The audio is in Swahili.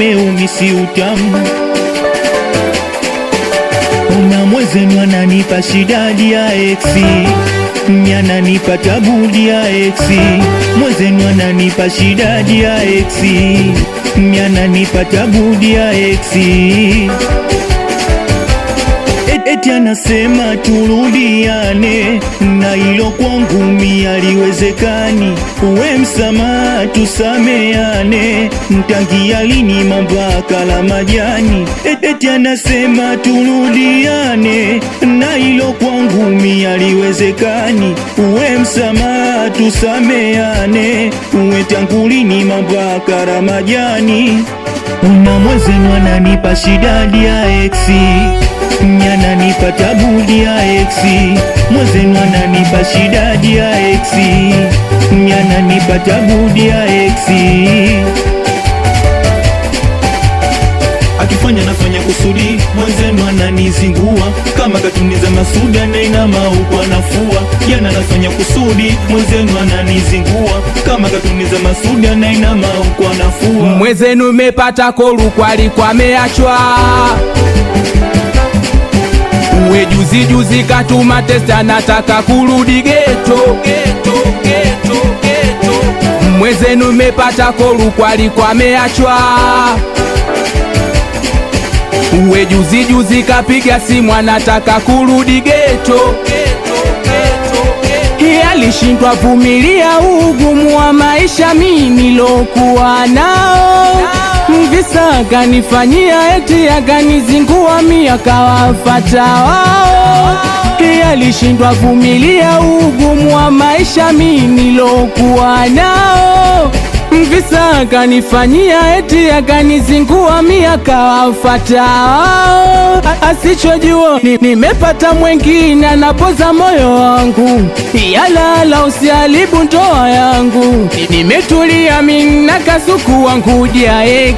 nimeumisi utamu. Una mwezenu ananipa shidadi ya eksi, ananipa tabudi ya eksi. Mwezenu ananipa shidadi ya eksi, ananipa tabudi ya eksi. Eti anasema turudiane, na hilo kwangu mimi haliwezekani. Uwe msamaha tusameane, mtangia lini mambaka la majani. Eti anasema turudiane, na hilo kwangu mimi haliwezekani. Uwe msamaha tusameane, uwe tangu lini mambaka la majani. Una mwezenu ananipa shidadi ya eksi, ananipa tabudi ya eksi. Mwezenu ananipa shidadi ya eksi, ananipa tabudi ya eksi. Akifanya nafanya kusudi, mwezenu ananizingua kama katuni za Masudi, anainama huku anafua. Yana nafanya kusudi, mwezenu ananizingua kama katuni za Masudi, anainama huku anafua. Mwezenu mepata koru kwa ameachwa. Uwe juzi katuma testa, nataka kurudi geto. Mwezenu mepata koru kwa ameachwa. Uwe juzi kapiga simu, anataka kurudi geto. Alishindwa vumilia ugumu wa maisha mimi nilokuwa nao. Mvisa akanifanyia, eti akanizingua mimi akawafata wao. Alishindwa vumilia ugumu wa maisha mimi nilokuwa nao. Mvisa akanifanyia, eti akanizingua mimi akawafata wao. Asichojua nimepata mwengine anapoza moyo wangu. Yalala usiharibu ndoa yangu. Nimetulia mimi na kasuku wangu dia ex.